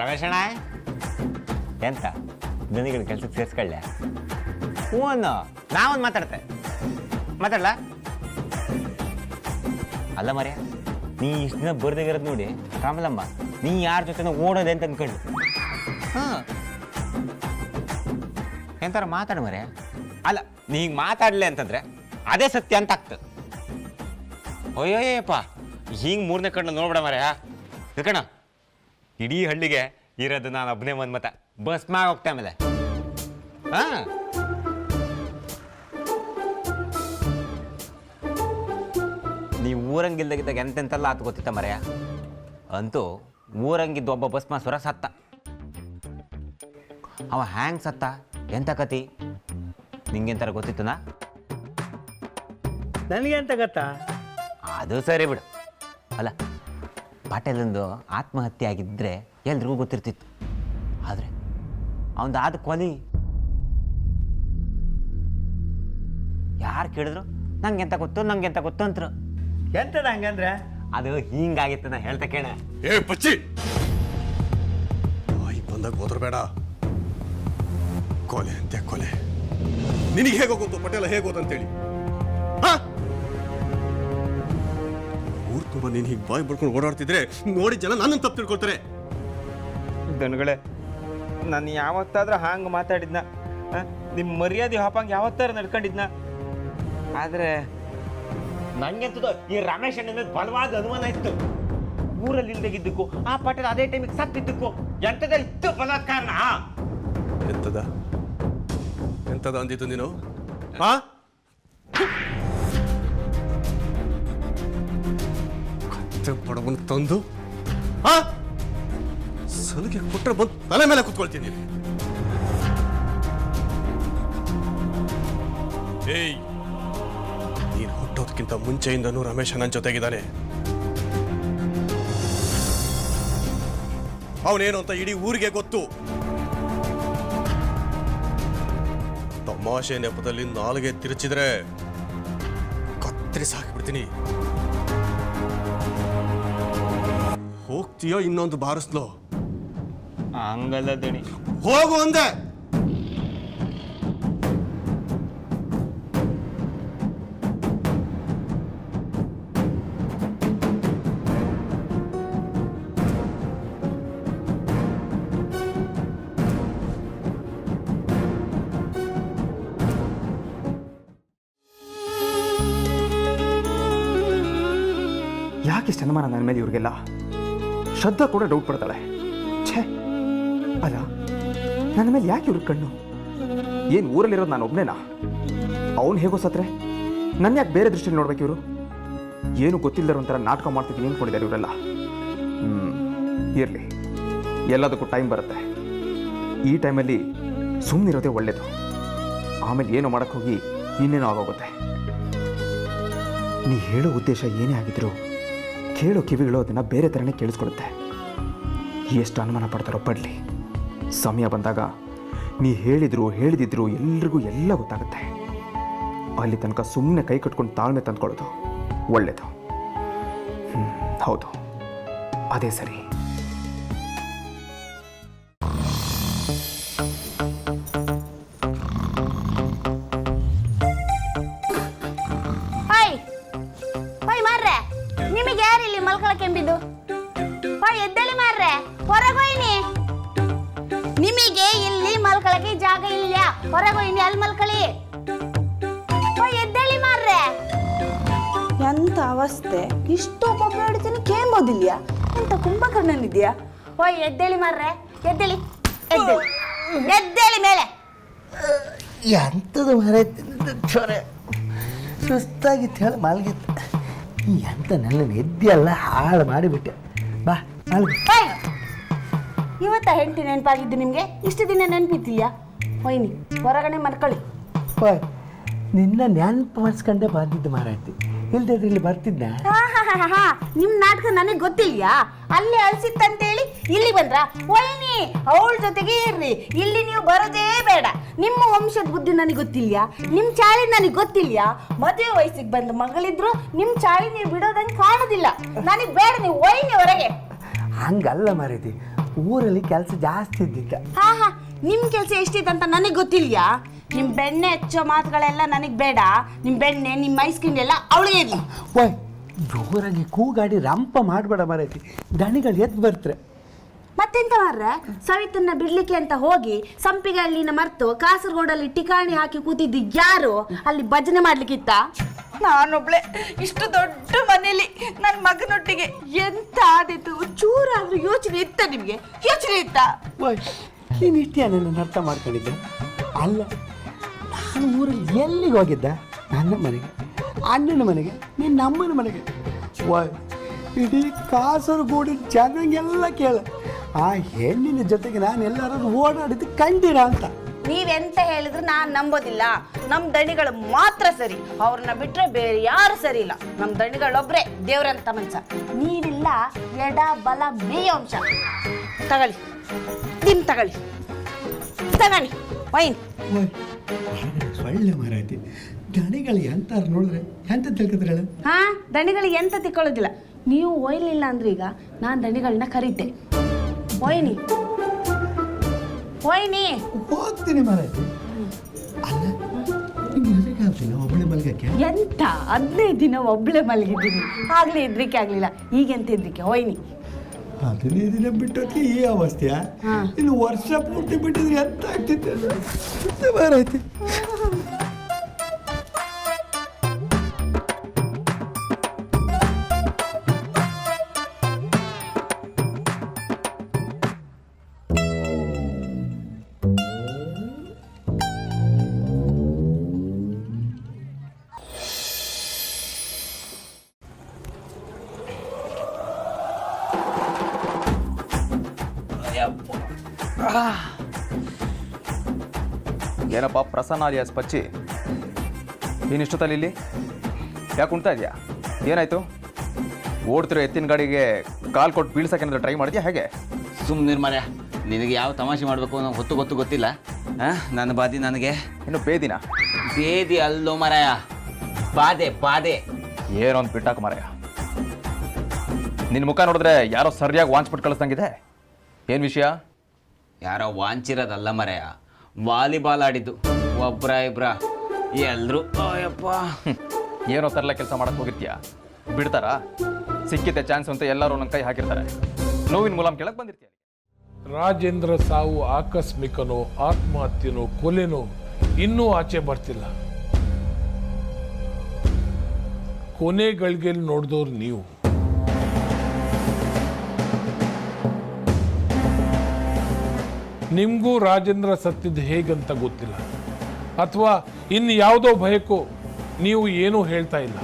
ರಮೇಶಣ್ಣ ಎಂತ ನನಗಳ ಕೆಲ್ಸಕ್ಕೆ ಸೇರಿಸ್ಕೊಳ್ಳೆ ಹ್ಞೂ ಅನ್ನೋ ನಾವೊಂದು ಮಾತಾಡಲ್ಲ ಅಲ್ಲ ಮರ್ಯ ನೀ ಇಷ್ಟು ದಿನ ಬರ್ದಾಗಿರೋದು ನೋಡಿ ರಾಮಲಮ್ಮ ನೀ ಯಾರ ಜೊತೆ ಓಡೋದೆ ಅಂತ ಅಂದ್ಕೊಂಡು ಹಾಂ ಎಂತಾರ ಮಾತಾಡ ಮರ್ಯ ಅಲ್ಲ ನೀ ಹಿಂಗೆ ಮಾತಾಡಲಿ ಅಂತಂದ್ರೆ ಅದೇ ಸತ್ಯ ಅಂತ ಆಗ್ತದೆ ಅಯ್ಯೋಯ್ಯಪ್ಪ ಹಿಂಗೆ ಮೂರನೇ ಕಣ್ಣು ನೋಡ್ಬೇಡ ಮರ್ಯ ಕಣ ಇಡೀ ಹಳ್ಳಿಗೆ ಇರೋದು ನಾನು ಒಬ್ಬನೇ ಒಂದು ಮತ ಬಸ್ ಮ್ಯಾಗ ಹೋಗ್ತೆ ಆಮೇಲೆ ಹಾಂ ನೀವು ಊರಂಗಿಲ್ದಾಗಿದ್ದಾಗ ಎಂತೆಂತೆಲ್ಲ ಆತು ಗೊತ್ತಿತ್ತ ಮರ್ಯ ಅಂತೂ ಊರಂಗಿದ್ದು ಒಬ್ಬ ಬಸ್ ಮಾಸುರ ಸತ್ತ ಅವ ಹ್ಯಾಂಗ್ ಸತ್ತ ಎಂತ ಕತಿ ನಿಂಗೆಂತಾರ ಗೊತ್ತಿತ್ತನಾ ನನಗೆ ಅಂತ ಗೊತ್ತಾ ಅದು ಸರಿ ಬಿಡು ಅಲ್ಲ ಪಾಟೇಲಂದು ಆತ್ಮಹತ್ಯೆ ಆಗಿದ್ದರೆ ಎಲ್ರಿಗೂ ಗೊತ್ತಿರ್ತಿತ್ತು ಆದರೆ ಅವನದು ಆದ ಕೊಲಿ ಯಾರು ಕೇಳಿದ್ರು ನಂಗೆಂತ ಗೊತ್ತು ಅಂತರು ಎಂತದ ಹಂಗಂದ್ರೆ ಅದು ಹಿಂಗಾಗಿತ್ತು ನಾ ಹೇಳ್ತಾ ಕೇಳ ಏ ಪಚ್ಚಿ ಬಾಯಿ ಬಂದಾಗ ಹೋದ್ರಬೇಡ ಕೊಲೆ ಅಂತೆ ಕೊಲೆ ನಿನಗೆ ಹೇಗೆ ಗೊತ್ತು ಪಟೇಲ ಹೇಗೆ ಗೊತ್ತಂತೇಳಿ ಊರ್ ತುಂಬ ನೀನು ಹೀಗೆ ಬಾಯಿ ಬಡ್ಕೊಂಡು ಓಡಾಡ್ತಿದ್ರೆ ನೋಡಿ ಜನ ನನ್ನನ್ನು ತಪ್ಪು ತಿಳ್ಕೊಳ್ತಾರೆ ದನಗಳೇ ನಾನು ಯಾವತ್ತಾದ್ರೂ ಹಾಂಗೆ ಮಾತಾಡಿದ್ನ ನಿಮ್ಮ ಮರ್ಯಾದೆ ಹಾಪಂಗೆ ಯಾವತ್ತಾರ ನಡ್ಕೊಂಡಿದ್ನ ಆದರೆ ನಂಗೆಂತದ ಈ ರಮೇಶ್ ಅಣ್ಣ ಮೇಲೆ ಬಲವಾದ ಅನುಮಾನ ಇತ್ತು ಊರಲ್ಲಿ ಇಲ್ದಾಗಿದ್ದಕ್ಕೂ ಆ ಪಾಟೇಲ್ ಅದೇ ಟೈಮಿಗೆ ಸತ್ತಿದ್ದಕ್ಕೂ ಎಂತದ ಇತ್ತು ಬಲಾತ್ಕಾರಣ ಎಂತದ ಅಂದಿದ್ದು ನೀನು ಕತ್ತೆ ಬಡವನ್ ತಂದು ಸಲಿಗೆ ಕೊಟ್ಟರೆ ಬಂದು ತಲೆ ಮೇಲೆ ಕುತ್ಕೊಳ್ತೀನಿ ಏಯ್ ನೀನು ಹುಟ್ಟೋದಕ್ಕಿಂತ ಮುಂಚೆಯಿಂದನೂ ರಮೇಶ ನನ್ನ ಜೊತೆಗಿದ್ದಾನೆ ಅವನೇನು ಅಂತ ಇಡೀ ಊರಿಗೆ ಗೊತ್ತು ತಮಾಷೆ ನೆಪದಲ್ಲಿ ನಾಲ್ಗೆ ತಿರುಚಿದ್ರೆ ಕತ್ತರಿಸಿ ಹಾಕಿಬಿಡ್ತೀನಿ ಹೋಗ್ತೀಯೋ ಇನ್ನೊಂದು ಬಾರಿಸ್ಲೋ ಹಂಗಲ್ಲ ದಣಿ ಹೋಗು ಅಂದೆ ಯಾಕಿಷ್ಟು ಅನುಮಾನ ನನ್ನ ಮೇಲೆ ಇವ್ರಿಗೆಲ್ಲ ಶ್ರದ್ಧಾ ಕೂಡ ಡೌಟ್ ಪಡ್ತಾಳೆ ಛೇ ಅಲ್ಲ ನನ್ನ ಮೇಲೆ ಯಾಕೆ ಇವ್ರ ಕಣ್ಣು ಏನು ಊರಲ್ಲಿರೋದು ನಾನು ಒಬ್ಬನೇನಾ ಅವನು ಹೇಗೋ ಸತ್ರೆ ನನ್ನ ಯಾಕೆ ಬೇರೆ ದೃಷ್ಟಿಯಲ್ಲಿ ನೋಡ್ಬೇಕು ಇವರು ಏನು ಗೊತ್ತಿಲ್ಲದಿರೋ ಒಂಥರ ನಾಟಕ ಮಾಡ್ತಿದ್ದೀನಿ ಅಂದ್ಕೊಂಡಿದ್ದಾರೆ ಇವರೆಲ್ಲ ಇರಲಿ ಎಲ್ಲದಕ್ಕೂ ಟೈಮ್ ಬರುತ್ತೆ ಈ ಟೈಮಲ್ಲಿ ಸುಮ್ಮನಿರೋದೇ ಒಳ್ಳೇದು ಆಮೇಲೆ ಏನೋ ಮಾಡೋಕ್ಕೆ ಹೋಗಿ ಇನ್ನೇನೋ ಆಗೋಗುತ್ತೆ ನೀ ಹೇಳೋ ಉದ್ದೇಶ ಏನೇ ಆಗಿದ್ರು ಕೇಳೋ ಕಿವಿಗಳು ಅದನ್ನು ಬೇರೆ ಥರನೇ ಕೇಳಿಸ್ಕೊಡುತ್ತೆ ಎಷ್ಟು ಅನುಮಾನ ಪಡ್ತಾರೋ ಪಡಲಿ ಸಮಯ ಬಂದಾಗ ನೀ ಹೇಳಿದಿದ್ರು ಎಲ್ರಿಗೂ ಎಲ್ಲ ಗೊತ್ತಾಗುತ್ತೆ ಅಲ್ಲಿ ತನಕ ಸುಮ್ಮನೆ ಕೈ ಕಟ್ಕೊಂಡು ತಾಳ್ಮೆ ತಂದ್ಕೊಳ್ಳೋದು ಒಳ್ಳೆಯದು ಹೌದು ಅದೇ ಸರಿ ನಿಮಗೆ ಯಾರಿಲ್ಲಿ ಮಲ್ಕೊಳಕೆಂಬಿದ್ದು ಎದ್ದೇಳಿ ಮಾರ್ರೆ ಹೊರಗೋಯ್ನಿ ನಿಮಗೆ ಇಲ್ಲಿ ಮಲ್ಕೊಳಕ್ಕೆ ಜಾಗ ಇಲ್ಲ ಹೊರಗೋಯ್ನಿ ಅಲ್ಲಿ ಮಲ್ಕೊಳ್ಳಿ ಎದ್ದೇಳಿ ಮಾರ್ರೆ ಎಂತ ಅವಸ್ಥೆ ಇಷ್ಟು ಕೊಬ್ಬರಿ ಹೊಡಿತೀನಿ ಕೇಂಬೋದಿಲ್ಲ ಎಂತ ಕುಂಭಕರ್ಣನಿದ್ಯಾ ಎದ್ದೇಳಿ ಮಾರ್ರೆ ಎದ್ದೇಳಿ ಮೇಲೆ ಎಂಥದ್ದು ಮರೆ ಸುಸ್ತಾಗಿತ್ತು ಹೇಳಿ ಮಲಗಿತ್ತು ಎಂತ ನನ್ನ ಎದ್ದೆಲ್ಲ ಹಾಳು ಮಾಡಿಬಿಟ್ಟೆ ಬಾ ಮಲಗಿ ಇವತ್ತ ಹೆಂಡತಿ ನೆನಪಾಗಿದ್ದು ನಿಮಗೆ ಇಷ್ಟು ದಿನ ನೆನಪಿದ್ದೀಯಾ ಹೊಯ್ನಿ ಹೊರಗಡೆ ಮಲ್ಕೊಳ್ಳಿ ಹೋಯ್ ನಿನ್ನ ನೆನಪು ಮಾಡಿಸ್ಕೊಂಡೆ ಬಂದಿದ್ದು ಮಾರಾಯ್ತಿ ಇಲ್ದಿದ್ರೆ ಇಲ್ಲಿ ಬರ್ತಿದ್ದ ನಿಮ್ ನಾಟಕ ನನಗೆ ಗೊತ್ತಿಲ್ಯಾ ಅಲ್ಲಿ ಅಳ್ಸಿತ್ತಂತೇಳಿ ಇಲ್ಲಿ ಬಂದ್ರ ವೈನಿ ಅವಳ ಜೊತೆಗೆ ಇರ್ರಿ ಇಲ್ಲಿ ನೀವು ಬರೋದೇ ಬೇಡ ನಿಮ್ಮ ವಂಶದ ಬುದ್ಧಿ ನನಗೆ ಗೊತ್ತಿಲ್ಯಾ ನಿಮ್ ಚಾಳಿ ನನಗೆ ಗೊತ್ತಿಲ್ಯಾ ಮದುವೆ ವಯಸ್ಸಿಗೆ ಬಂದ ಮಗಳಿದ್ರು ನಿಮ್ ಚಾಳಿ ನೀವು ಬಿಡೋದಂಗೆ ಕಾಣೋದಿಲ್ಲ ನನಗೆ ಬೇಡ ನೀವು ವೈನಿ ಹೊರಗೆ ಹಂಗಲ್ಲ ಮಾರೈತಿ ಊರಲ್ಲಿ ಕೆಲಸ ಜಾಸ್ತಿ ಇದ್ದಿದ್ದ. ಹಾ ಹಾ, ನಿಮ್ ಕೆಲಸ ಎಷ್ಟಿದೆ ಅಂತ ನನಗೆ ಗೊತ್ತಿಲ್ಯಾ? ನಿಮ್ ಬೆಣ್ಣೆ ಹೆಚ್ಚೋ ಮಾತುಗಳೆಲ್ಲ ನನಗೆ ಬೇಡ. ನಿಮ್ ಬೆಣ್ಣೆ, ನಿಮ್ಮ ಐಸ್ ಕ್ರೀಮ್ ಎಲ್ಲ ಅವಳಿಗೆ ಇರ್ಲಿ. ಓಯ್, ಜೋರಾಗಿ ಕೂಗಾಡಿ ರಂಪ ಮಾಡಬೇಡ ಮಾರೈತಿ, ದಣಿಗಳು ಎದ್ದು ಬರ್ತಾರೆ. ಮತ್ತೆಂತ ಮಾರ್ರೆ, ಸವಿತನ್ನ ಬಿಡ್ಲಿಕ್ಕೆ ಅಂತ ಹೋಗಿ ಸಂಪಿಗಲ್ಲಿನ ಮರ್ತು ಕಾಸರಗೋಡಲ್ಲಿ ಟಿಕಾಣಿ ಹಾಕಿ ಕೂತಿದ್ದು ಯಾರು? ಅಲ್ಲಿ ಭಜನೆ ಮಾಡ್ಲಿಕ್ಕಿತ್ತ? ನಾನೊಬ್ಳೆ ಇಷ್ಟು ದೊಡ್ಡ ಮನೇಲಿ ನನ್ನ ಮಗನೊಟ್ಟಿಗೆ ಎಂತ ಆದಿತ್ತು? ಚೂರಾದ್ರೂ ಯೋಚನೆ ಇತ್ತ ನಿಮ್ಗೆ? ಯೋಚನೆ ಇತ್ತ? ಓಯ್, ನೀನು ಇಷ್ಟೇ ನನ್ನ ಅರ್ಥ ಮಾಡ್ಕೊಂಡಿದ್ದೆ. ಅಲ್ಲ, ನಾನು ಊರಲ್ಲಿ ಎಲ್ಲಿಗೆ ಹೋಗಿದ್ದ? ನನ್ನ ಮನೆಗೆ, ಅಣ್ಣನ ಮನೆಗೆ, ನಿನ್ನ ಅಮ್ಮನ ಮನೆಗೆ. ಓಯ್, ಇಡೀ ಕಾಸರಗೋಡಿನ ಜನಗೆಲ್ಲ ಕೇಳ, ಆ ಹೆಣ್ಣಿನ ಜೊತೆಗೆ ನಾನು ಎಲ್ಲರೂ ಓಡಾಡಿದ್ದು ಕಂಡಿರ ಅಂತ. ನೀವೆಂತ ಹೇಳಿದ್ರು ನಾನು ನಂಬೋದಿಲ್ಲ. ನಮ್ಮ ದಣಿಗಳು ಮಾತ್ರ ಸರಿ, ಅವ್ರನ್ನ ಬಿಟ್ರೆ ಬೇರೆ ಯಾರು ಸರಿ ಇಲ್ಲ. ನಮ್ಮ ದಣಿಗಳೊಬ್ರೆ ದೇವ್ರಂತ ಮನ್ಸ. ನೀವಿಲ್ಲ ಎಡ ಬಲ ಮೇಯಂಶ. ತಗೊಳ್ಳಿ, ತಗೊಳ್ಳಿ ತಗೊಳ್ಳಿ ವೈನ್. ಓಯ್, ಸೊಳ್ಳೆ ಮಾರಾಯ್ತಿ, ದಣಿಗಳು ಎಂತಾರು ನೋಡಿದ್ರೆ ಎಂತ ತಿಳ್ಕೊತಾರೆ? ಹಾ, ದಣಿಗಳಿಗೆ ಎಂತ ತಿಕ್ಕೊಳ್ಳೋದಿಲ್ಲ. ನೀವು ಒಯ್ಲಿಲ್ಲ ಅಂದ್ರೆ ಈಗ ನಾನು ದಣಿಗಳನ್ನ ಕರೀತೆ. ಒಯ್ನಿ ಒಯ್ನಿ. ಹೋಗ್ತೀನಿ ಮಾರಾಯ್ತಿ. ಅಲ್ಲ, ನಿಮ್ಗೆ ಹೆದರಿಕೆ ಆಗ್ತಿಲ್ಲ ಒಬ್ಬಳೆ ಮಲಗಕ್ಕೆ? ಎಂತ 15 ದಿನ ಒಬ್ಳೆ ಮಲಗಿದ್ದೀನಿ, ಆಗ್ಲೇ ಹೆದ್ರಿಕೆ ಆಗ್ಲಿಲ್ಲ. ಈಗೆಂತ ಹೆದ್ರಿಕೆ? ಒಯ್ನಿ. 15 ದಿನ ಬಿಟ್ಟೋಕೆ ಈ ಅವಸ್ಥೆಯಾ? ಇನ್ನು ವರ್ಷ ಪೂರ್ತಿ ಬಿಟ್ಟಿದ್ರೆ ಎಂತ ಆಗ್ತಿತ್ತು ಮಾರಾಯ್ತಿ. ಏನಪ್ಪ ಪ್ರಸನ್ನ ಅಲಿಯಾಸ್ ಪಚ್ಚಿ, ನೀನಿಷ್ಟೊತ್ತಲ್ಲಿ ಇಲ್ಲಿ ಯಾಕೆ ಕುಣ್ತಾ ಇದೆಯಾ? ಏನಾಯಿತು? ಓಡ್ತಿರೋ ಎತ್ತಿನ ಗಾಡಿಗೆ ಕಾಲು ಕೊಟ್ಟು ಬೀಳ್ಸೋಕೆ ಟ್ರೈ ಮಾಡಿದ್ಯಾ ಹೇಗೆ? ಸುಮ್ಮನೆ ಮರ್ಯ, ನಿನಗೆ ಯಾವ ತಮಾಷೆ ಮಾಡಬೇಕು ಅನ್ನೋ ಗೊತ್ತಿಲ್ಲ. ನನ್ನ ಬಾದಿ ನನಗೆ ಇನ್ನು ಬೇದಿನ ಬೇದಿ ಅಲ್ಲೋ ಮರಯ, ಬಾದೆ. ಏನೊಂದು ಬಿಟ್ಟಾಕ ಮರಯ. ನಿನ್ನ ಮುಖ ನೋಡಿದ್ರೆ ಯಾರೋ ಸರಿಯಾಗಿ ವಾಂಚ್ಬಿಟ್ಟು ಕಳಿಸ್ದಂಗಿದೆ. ಏನು ವಿಷಯ? ಯಾರೋ ವಾಂಚಿರೋದಲ್ಲ ಮರಯ, ವಾಲಿಬಾಲ್ ಆಡಿದ್ದು. ಒಬ್ರ ಇಬ್ರ ಎಲ್ರು ಅಯ್ಯಪ್ಪ. ಏನೋ ತರಲ ಕೆಲಸ ಮಾಡಕ್ಕೆ ಹೋಗಿರ್ತೀಯಾ? ಬಿಡ್ತಾರಾ? ಸಿಕ್ಕಿದ್ದೆ ಚಾನ್ಸ್ ಅಂತ ಎಲ್ಲರೂ ನನ್ನ ಕೈ ಹಾಕಿರ್ತಾರೆ. ನೋವಿನ ಮೂಲ ಕೇಳಕ್ಕೆ ಬಂದಿರ್ತೀಯ. ರಾಜೇಂದ್ರ ಸಾವು ಆಕಸ್ಮಿಕನೋ ಆತ್ಮಹತ್ಯೆನೋ ಕೊಲೆನೋ ಇನ್ನೂ ಆಚೆ ಬರ್ತಿಲ್ಲ. ಕೊನೆಗಳಿಗೆ ನೋಡಿದವ್ರು ನೀವು. ನಿಮಗೂ ರಾಜೇಂದ್ರ ಸತ್ತಿದ್ದು ಹೇಗಂತ ಗೊತ್ತಿಲ್ಲ, ಅಥವಾ ಇನ್ನು ಯಾವುದೋ ಭಯಕ್ಕೂ ನೀವು ಏನೂ ಹೇಳ್ತಾ ಇಲ್ಲ.